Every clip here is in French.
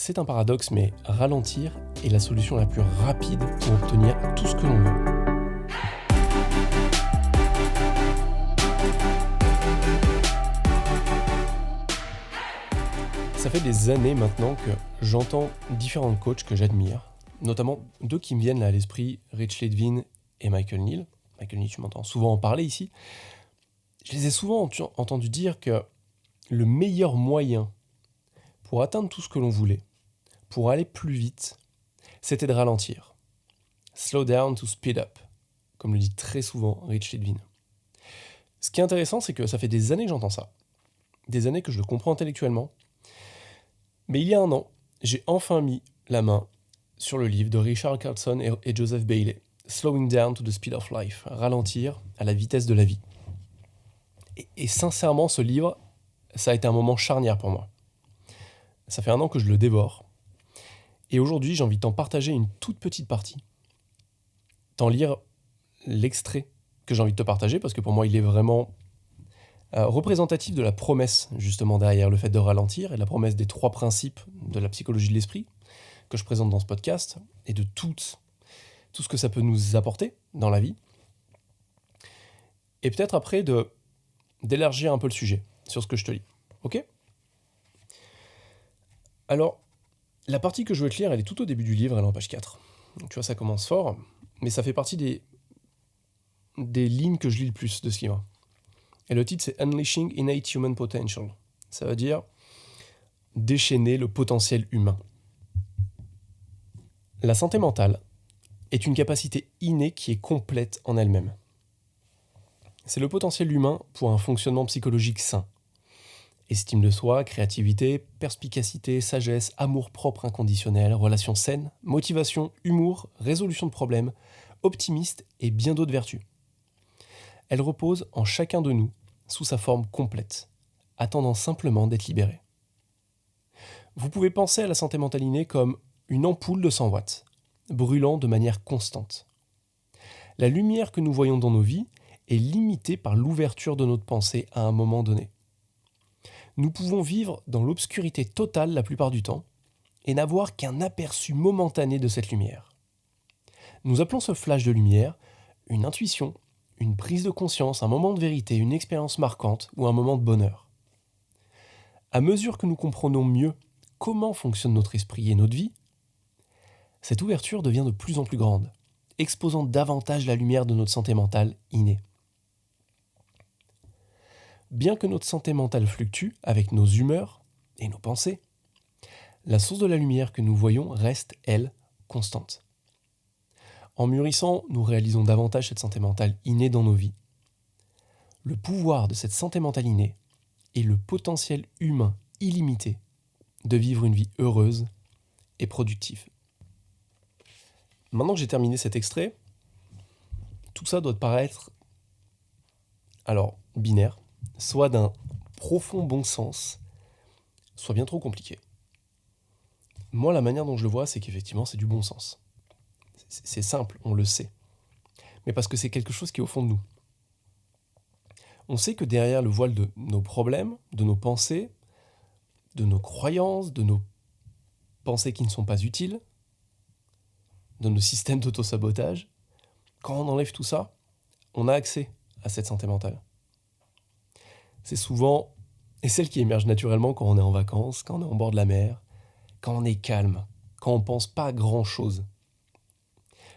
C'est un paradoxe, mais ralentir est la solution la plus rapide pour obtenir tout ce que l'on veut. Ça fait des années maintenant que j'entends différents coachs que j'admire, notamment deux qui me viennent là à l'esprit, Rich Litvin et Michael Neill. Michael Neill, tu m'entends souvent en parler ici. Je les ai souvent entendu dire que le meilleur moyen pour atteindre tout ce que l'on voulait, pour aller plus vite, c'était de ralentir. Slow down to speed up, comme le dit très souvent Rich Litvin. Ce qui est intéressant, c'est que ça fait des années que j'entends ça. Des années que je le comprends intellectuellement. Mais il y a un an, j'ai enfin mis la main sur le livre de Richard Carlson et Joseph Bailey, Slowing Down to the Speed of Life, ralentir à la vitesse de la vie. Et sincèrement, ce livre, ça a été un moment charnière pour moi. Ça fait un an que je le dévore. Et aujourd'hui, j'ai envie de t'en partager une toute petite partie. T'en lire l'extrait que j'ai envie de te partager, parce que pour moi, il est vraiment représentatif de la promesse, justement, derrière le fait de ralentir, et la promesse des 3 principes de la psychologie de l'esprit, que je présente dans ce podcast, et de tout ce que ça peut nous apporter dans la vie. Et peut-être après d'élargir un peu le sujet sur ce que je te lis. Ok ? Alors, la partie que je veux te lire, elle est tout au début du livre, elle est en page 4. Donc, tu vois, ça commence fort, mais ça fait partie des lignes que je lis le plus de ce livre. Et le titre, c'est Unleashing Innate Human Potential. Ça veut dire déchaîner le potentiel humain. La santé mentale est une capacité innée qui est complète en elle-même. C'est le potentiel humain pour un fonctionnement psychologique sain. Estime de soi, créativité, perspicacité, sagesse, amour-propre inconditionnel, relations saines, motivation, humour, résolution de problèmes, optimiste et bien d'autres vertus. Elle repose en chacun de nous sous sa forme complète, attendant simplement d'être libérée. Vous pouvez penser à la santé mentale innée comme une ampoule de 100 watts, brûlant de manière constante. La lumière que nous voyons dans nos vies est limitée par l'ouverture de notre pensée à un moment donné. Nous pouvons vivre dans l'obscurité totale la plupart du temps et n'avoir qu'un aperçu momentané de cette lumière. Nous appelons ce flash de lumière une intuition, une prise de conscience, un moment de vérité, une expérience marquante ou un moment de bonheur. À mesure que nous comprenons mieux comment fonctionne notre esprit et notre vie, cette ouverture devient de plus en plus grande, exposant davantage la lumière de notre santé mentale innée. Bien que notre santé mentale fluctue avec nos humeurs et nos pensées, la source de la lumière que nous voyons reste, elle, constante. En mûrissant, nous réalisons davantage cette santé mentale innée dans nos vies. Le pouvoir de cette santé mentale innée est le potentiel humain illimité de vivre une vie heureuse et productive. Maintenant que j'ai terminé cet extrait, tout ça doit te paraître, alors, binaire, soit d'un profond bon sens, soit bien trop compliqué. Moi, la manière dont je le vois, c'est qu'effectivement, c'est du bon sens. C'est simple, on le sait. Mais parce que c'est quelque chose qui est au fond de nous. On sait que derrière le voile de nos problèmes, de nos pensées, de nos croyances, de nos pensées qui ne sont pas utiles, de nos systèmes d'autosabotage, quand on enlève tout ça, on a accès à cette santé mentale. C'est souvent, et celle qui émerge naturellement quand on est en vacances, quand on est en bord de la mer, quand on est calme, quand on ne pense pas à grand-chose,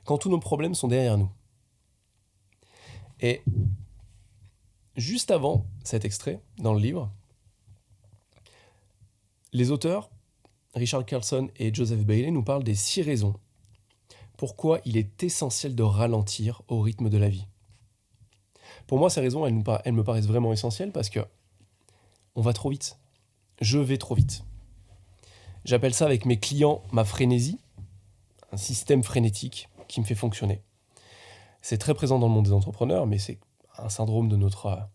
quand tous nos problèmes sont derrière nous. Et juste avant cet extrait, dans le livre, les auteurs, Richard Carlson et Joseph Bailey, nous parlent des 6 raisons pourquoi il est essentiel de ralentir au rythme de la vie. Pour moi, ces raisons, elles me paraissent vraiment essentielles parce que on va trop vite. Je vais trop vite. J'appelle ça avec mes clients ma frénésie, un système frénétique qui me fait fonctionner. C'est très présent dans le monde des entrepreneurs, mais c'est un syndrome de notre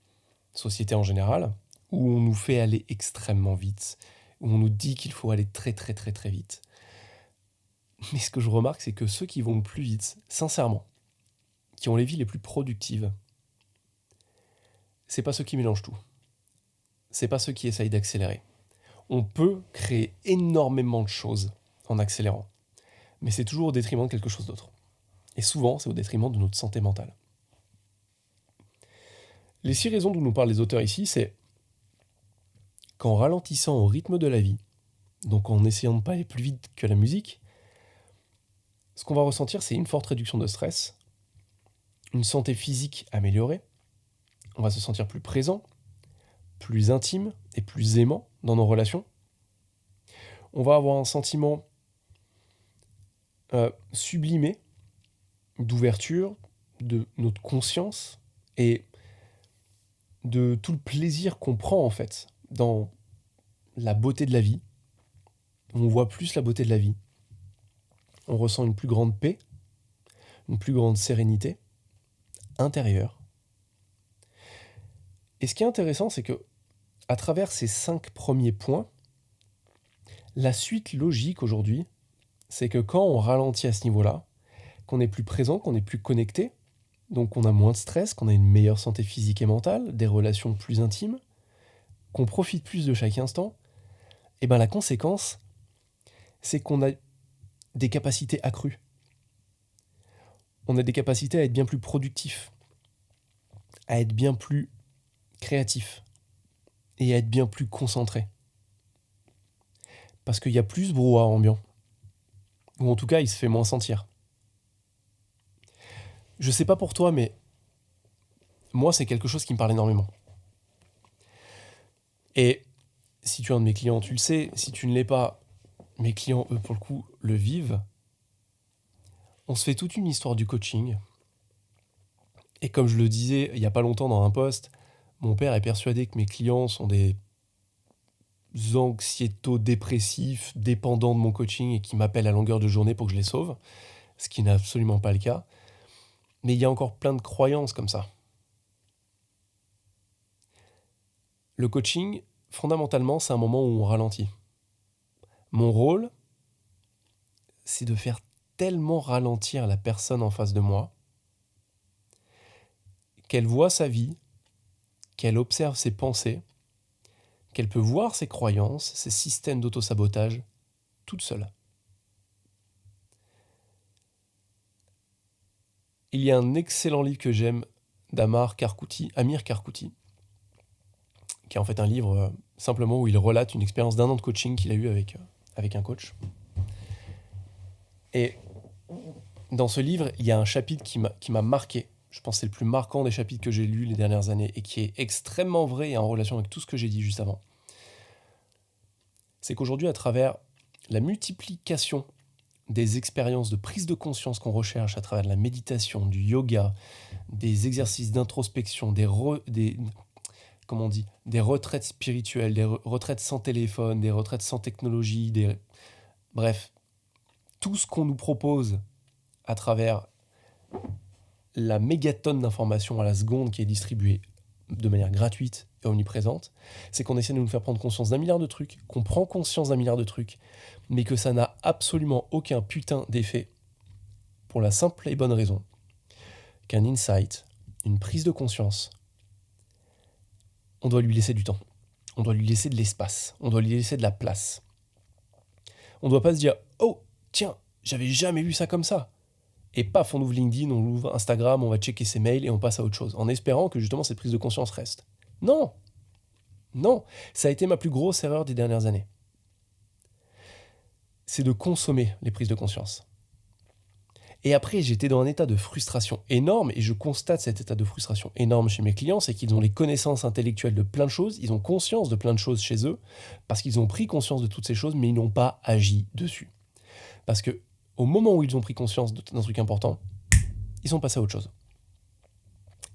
société en général, où on nous fait aller extrêmement vite, où on nous dit qu'il faut aller très très très très vite. Mais ce que je remarque, c'est que ceux qui vont le plus vite, sincèrement, qui ont les vies les plus productives, c'est pas ceux qui mélangent tout. C'est pas ceux qui essayent d'accélérer. On peut créer énormément de choses en accélérant, mais c'est toujours au détriment de quelque chose d'autre. Et souvent, c'est au détriment de notre santé mentale. Les 6 raisons dont nous parlent les auteurs ici, c'est qu'en ralentissant au rythme de la vie, donc en essayant de ne pas aller plus vite que la musique, ce qu'on va ressentir, c'est une forte réduction de stress, une santé physique améliorée, on va se sentir plus présent, plus intime et plus aimant dans nos relations. On va avoir un sentiment sublimé d'ouverture, de notre conscience et de tout le plaisir qu'on prend en fait dans la beauté de la vie. On voit plus la beauté de la vie. On ressent une plus grande paix, une plus grande sérénité intérieure. Et ce qui est intéressant, c'est que à travers ces 5 premiers points, la suite logique aujourd'hui, c'est que quand on ralentit à ce niveau-là, qu'on est plus présent, qu'on est plus connecté, donc qu'on a moins de stress, qu'on a une meilleure santé physique et mentale, des relations plus intimes, qu'on profite plus de chaque instant, et bien la conséquence, c'est qu'on a des capacités accrues. On a des capacités à être bien plus productif, à être bien plus créatif et à être bien plus concentré. Parce qu'il y a plus de brouhaha ambiant. Ou en tout cas, il se fait moins sentir. Je sais pas pour toi, mais moi, c'est quelque chose qui me parle énormément. Et si tu es un de mes clients, tu le sais. Si tu ne l'es pas, mes clients, eux, pour le coup, le vivent. On se fait toute une histoire du coaching. Et comme je le disais il n'y a pas longtemps dans un post, mon père est persuadé que mes clients sont des anxiéto-dépressifs, dépendants de mon coaching et qui m'appellent à longueur de journée pour que je les sauve, ce qui n'est absolument pas le cas. Mais il y a encore plein de croyances comme ça. Le coaching, fondamentalement, c'est un moment où on ralentit. Mon rôle, c'est de faire tellement ralentir la personne en face de moi qu'elle voit sa vie, qu'elle observe ses pensées, qu'elle peut voir ses croyances, ses systèmes d'autosabotage, toute seule. Il y a un excellent livre que j'aime d'Amir Karkouti, qui est en fait un livre simplement où il relate une expérience d'1 an de coaching qu'il a eu avec un coach. Et dans ce livre, il y a un chapitre qui m'a marqué. Je pense que c'est le plus marquant des chapitres que j'ai lus les dernières années et qui est extrêmement vrai et en relation avec tout ce que j'ai dit juste avant. C'est qu'aujourd'hui, à travers la multiplication des expériences de prise de conscience qu'on recherche à travers de la méditation, du yoga, des exercices d'introspection, des retraites spirituelles, des retraites sans téléphone, des retraites sans technologie, bref, tout ce qu'on nous propose à travers la mégatonne d'informations à la seconde qui est distribuée de manière gratuite et omniprésente, c'est qu'on essaie de nous faire prendre conscience d'1 milliard de trucs, qu'on prend conscience d'1 milliard de trucs, mais que ça n'a absolument aucun putain d'effet pour la simple et bonne raison qu'un insight, une prise de conscience, on doit lui laisser du temps, on doit lui laisser de l'espace, on doit lui laisser de la place. On ne doit pas se dire « Oh, tiens, j'avais jamais vu ça comme ça !» Et paf, on ouvre LinkedIn, on ouvre Instagram, on va checker ses mails et on passe à autre chose, en espérant que justement cette prise de conscience reste. Non, ça a été ma plus grosse erreur des dernières années. C'est de consommer les prises de conscience. Et après, j'étais dans un état de frustration énorme, et je constate cet état de frustration énorme chez mes clients, c'est qu'ils ont les connaissances intellectuelles de plein de choses, ils ont conscience de plein de choses chez eux, parce qu'ils ont pris conscience de toutes ces choses, mais ils n'ont pas agi dessus. Parce que au moment où ils ont pris conscience d'un truc important, ils sont passés à autre chose.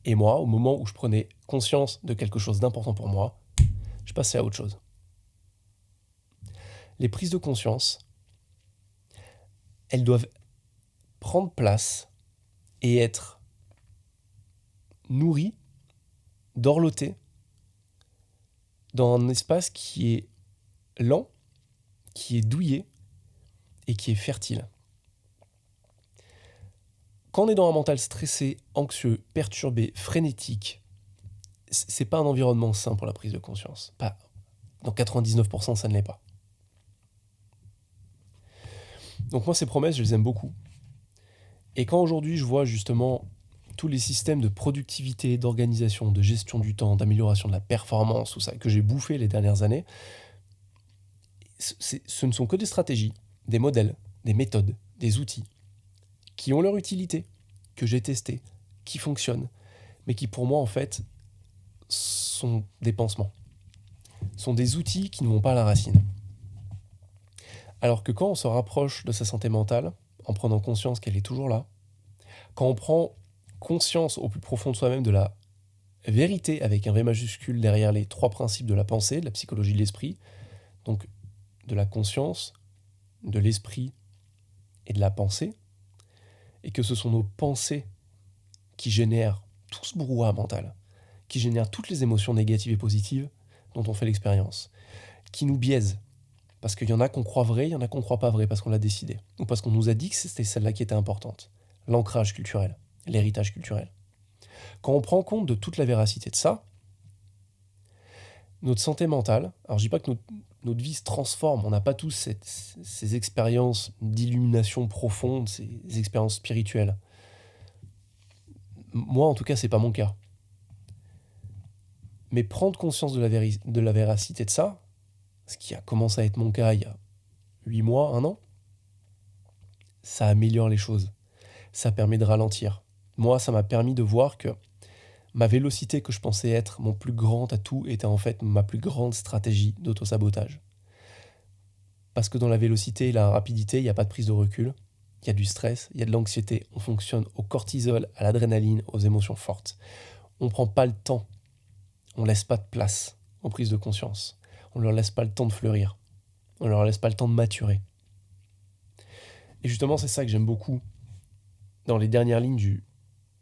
Et moi, au moment où je prenais conscience de quelque chose d'important pour moi, je passais à autre chose. Les prises de conscience, elles doivent prendre place et être nourries, dorlotées, dans un espace qui est lent, qui est douillet et qui est fertile. Quand on est dans un mental stressé, anxieux, perturbé, frénétique, c'est pas un environnement sain pour la prise de conscience. Dans 99%, ça ne l'est pas. Donc moi, ces promesses, je les aime beaucoup. Et quand aujourd'hui, je vois justement tous les systèmes de productivité, d'organisation, de gestion du temps, d'amélioration de la performance, tout ça, que j'ai bouffé les dernières années, ce ne sont que des stratégies, des modèles, des méthodes, des outils qui ont leur utilité, que j'ai testé, qui fonctionnent, mais qui pour moi en fait sont des pansements, sont des outils qui ne vont pas à la racine. Alors que quand on se rapproche de sa santé mentale, en prenant conscience qu'elle est toujours là, quand on prend conscience au plus profond de soi-même de la vérité avec un V majuscule derrière les 3 principes de la pensée, de la psychologie de l'esprit, donc de la conscience, de l'esprit et de la pensée, et que ce sont nos pensées qui génèrent tout ce brouhaha mental, qui génèrent toutes les émotions négatives et positives dont on fait l'expérience, qui nous biaisent, parce qu'il y en a qu'on croit vrai, il y en a qu'on croit pas vrai, parce qu'on l'a décidé, ou parce qu'on nous a dit que c'était celle-là qui était importante. L'ancrage culturel, l'héritage culturel. Quand on prend compte de toute la véracité de ça, notre santé mentale, alors je dis pas que notre vie se transforme, on n'a pas tous ces expériences d'illumination profonde, ces expériences spirituelles. Moi, en tout cas, c'est pas mon cas. Mais prendre conscience de la véracité de ça, ce qui a commencé à être mon cas il y a 8 mois, 1 an, ça améliore les choses. Ça permet de ralentir. Moi, ça m'a permis de voir que ma vélocité que je pensais être mon plus grand atout était en fait ma plus grande stratégie d'autosabotage. Parce que dans la vélocité et la rapidité, il n'y a pas de prise de recul, il y a du stress, il y a de l'anxiété, on fonctionne au cortisol, à l'adrénaline, aux émotions fortes. On ne prend pas le temps, on ne laisse pas de place aux prises de conscience, on ne leur laisse pas le temps de fleurir, on ne leur laisse pas le temps de maturer. Et justement, c'est ça que j'aime beaucoup dans les dernières lignes du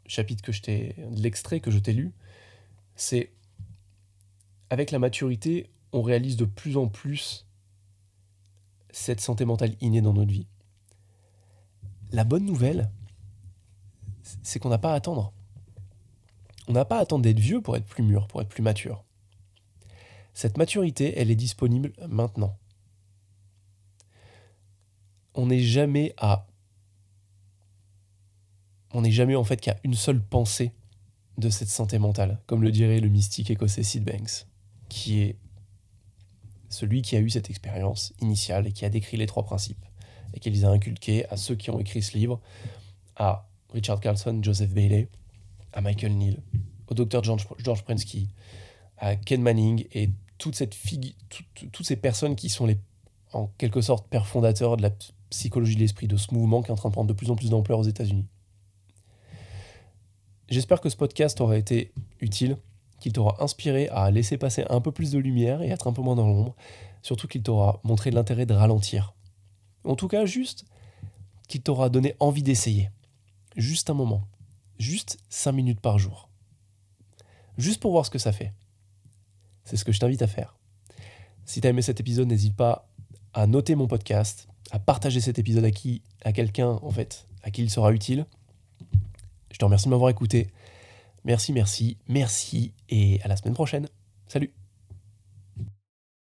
chapitre de l'extrait que je t'ai lu, c'est avec la maturité, on réalise de plus en plus cette santé mentale innée dans notre vie. La bonne nouvelle, c'est qu'on n'a pas à attendre. On n'a pas à attendre d'être vieux pour être plus mûr, pour être plus mature. Cette maturité, elle est disponible maintenant. On n'est jamais en fait qu'à une seule pensée de cette santé mentale, comme le dirait le mystique écossais Sid Banks, qui est celui qui a eu cette expérience initiale et qui a décrit les 3 principes, et qui les a inculqués à ceux qui ont écrit ce livre, à Richard Carlson, Joseph Bailey, à Michael Neal, au docteur George Prensky, à Ken Manning, et toutes ces personnes qui sont en quelque sorte pères fondateurs de la psychologie de l'esprit, de ce mouvement qui est en train de prendre de plus en plus d'ampleur aux États-Unis. J'espère que ce podcast t'aura été utile, qu'il t'aura inspiré à laisser passer un peu plus de lumière et être un peu moins dans l'ombre, surtout qu'il t'aura montré l'intérêt de ralentir. En tout cas, juste qu'il t'aura donné envie d'essayer. Juste un moment. Juste 5 minutes par jour. Juste pour voir ce que ça fait. C'est ce que je t'invite à faire. Si t'as aimé cet épisode, n'hésite pas à noter mon podcast, à partager cet épisode à quelqu'un, en fait, à qui il sera utile. Je te remercie de m'avoir écouté. Merci, et à la semaine prochaine. Salut!